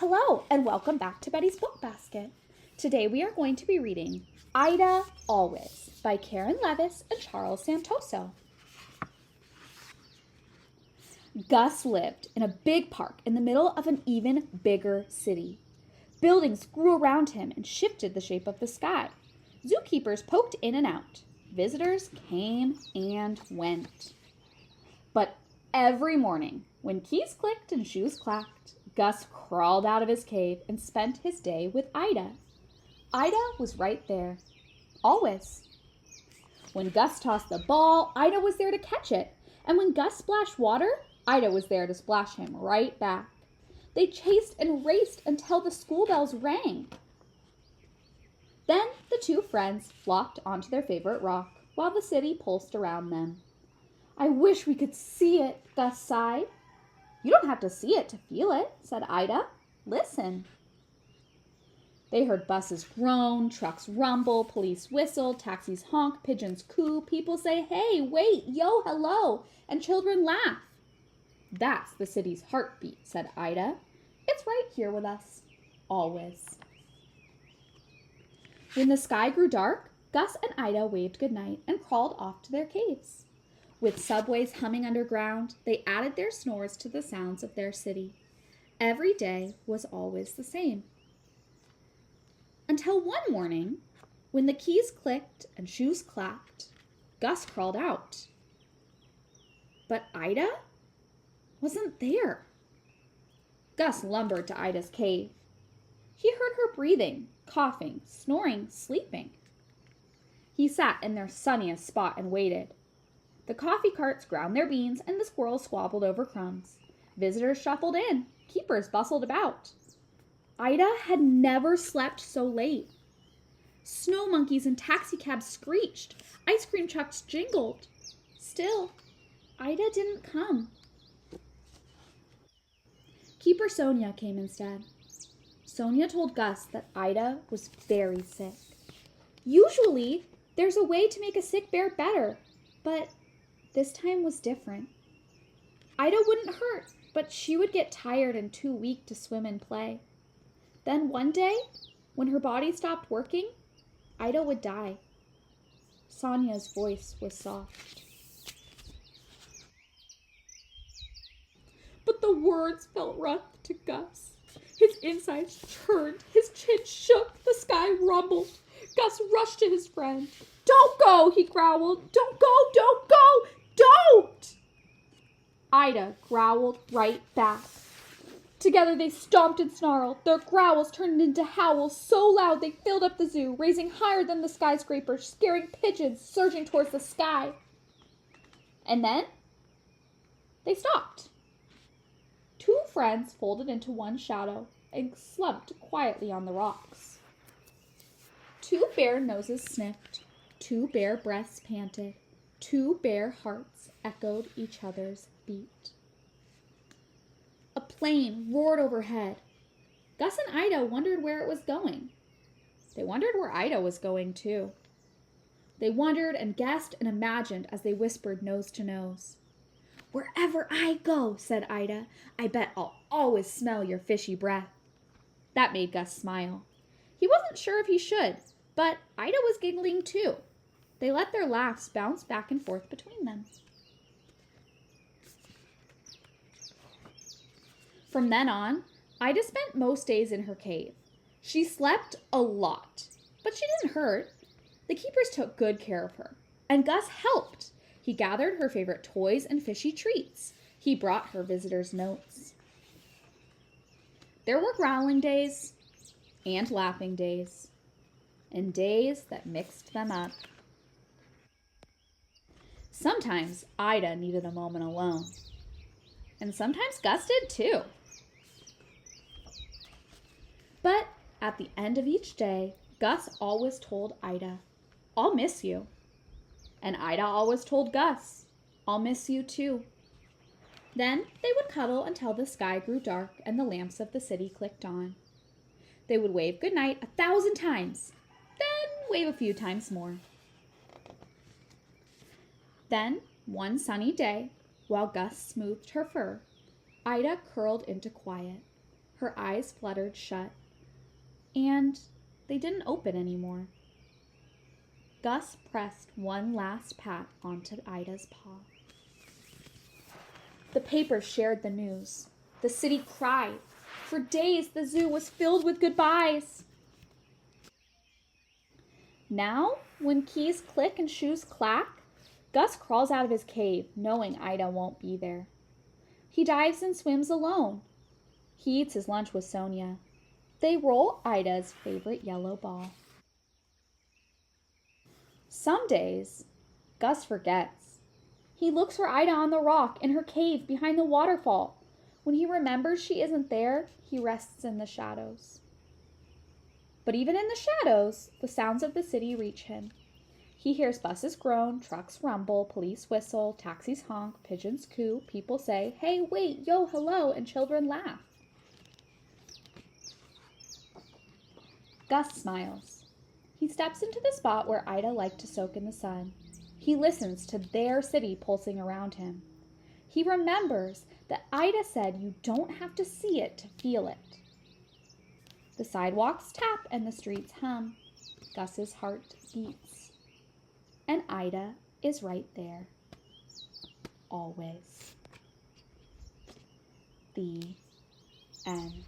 Hello, and welcome back to Betty's Book Basket. Today we are going to be reading Ida Always by Caron Levis and Charles Santoso. Gus lived in a big park in the middle of an even bigger city. Buildings grew around him and shifted the shape of the sky. Zookeepers poked in and out. Visitors came and went. But every morning, when keys clicked and shoes clacked, Gus crawled out of his cave and spent his day with Ida. Ida was right there, always. When Gus tossed the ball, Ida was there to catch it. And when Gus splashed water, Ida was there to splash him right back. They chased and raced until the school bells rang. Then the two friends flocked onto their favorite rock while the city pulsed around them. "I wish we could see it," Gus sighed. "You don't have to see it to feel it," said Ida. "Listen." They heard buses groan, trucks rumble, police whistle, taxis honk, pigeons coo, people say, "Hey, wait, yo, hello," and children laugh. "That's the city's heartbeat," said Ida. "It's right here with us, always." When the sky grew dark, Gus and Ida waved goodnight and crawled off to their caves. With subways humming underground, they added their snores to the sounds of their city. Every day was always the same. Until one morning, when the keys clicked and shoes clacked, Gus crawled out. But Ida wasn't there. Gus lumbered to Ida's cave. He heard her breathing, coughing, snoring, sleeping. He sat in their sunniest spot and waited. The coffee carts ground their beans and the squirrels squabbled over crumbs. Visitors shuffled in. Keepers bustled about. Ida had never slept so late. Snow monkeys and taxicabs screeched. Ice cream trucks jingled. Still, Ida didn't come. Keeper Sonia came instead. Sonia told Gus that Ida was very sick. Usually, there's a way to make a sick bear better, but this time was different. Ida wouldn't hurt, but she would get tired and too weak to swim and play. Then one day, when her body stopped working, Ida would die. Sonia's voice was soft. But the words felt rough to Gus. His insides churned, his chin shook, the sky rumbled. Gus rushed to his friend. "Don't go," he growled. "Don't go, don't go, don't!" Ida growled right back. Together they stomped and snarled. Their growls turned into howls so loud they filled up the zoo, raising higher than the skyscrapers, scaring pigeons surging towards the sky. And then they stopped. Two friends folded into one shadow and slumped quietly on the rocks. Two bare noses sniffed. Two bare breaths panted. Two bare hearts echoed each other's beat. A plane roared overhead. Gus and Ida wondered where it was going. They wondered where Ida was going, too. They wondered and guessed and imagined as they whispered nose to nose. "Wherever I go," said Ida, "I bet I'll always smell your fishy breath." That made Gus smile. He wasn't sure if he should, but Ida was giggling too. They let their laughs bounce back and forth between them. From then on, Ida spent most days in her cave. She slept a lot, but she didn't hurt. The keepers took good care of her, and Gus helped. He gathered her favorite toys and fishy treats. He brought her visitors' notes. There were growling days and laughing days, and days that mixed them up. Sometimes Ida needed a moment alone, and sometimes Gus did too. But at the end of each day, Gus always told Ida, "I'll miss you." And Ida always told Gus, "I'll miss you too." Then they would cuddle until the sky grew dark and the lamps of the city clicked on. They would wave goodnight 1,000 times, then wave a few times more. Then, one sunny day, while Gus smoothed her fur, Ida curled into quiet. Her eyes fluttered shut, and they didn't open anymore. Gus pressed one last pat onto Ida's paw. The papers shared the news. The city cried. For days, the zoo was filled with goodbyes. Now, when keys click and shoes clack, Gus crawls out of his cave, knowing Ida won't be there. He dives and swims alone. He eats his lunch with Sonia. They roll Ida's favorite yellow ball. Some days, Gus forgets. He looks for Ida on the rock in her cave behind the waterfall. When he remembers she isn't there, he rests in the shadows. But even in the shadows, the sounds of the city reach him. He hears buses groan, trucks rumble, police whistle, taxis honk, pigeons coo, people say, "Hey, wait, yo, hello," and children laugh. Gus smiles. He steps into the spot where Ida liked to soak in the sun. He listens to their city pulsing around him. He remembers that Ida said you don't have to see it to feel it. The sidewalks tap and the streets hum. Gus's heart beats. And Ida is right there. Always. The end.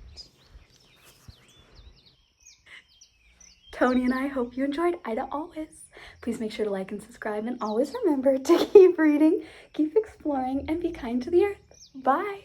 Tony and I hope you enjoyed Ida Always. Please make sure to like and subscribe, and always remember to keep reading, keep exploring, and be kind to the earth. Bye!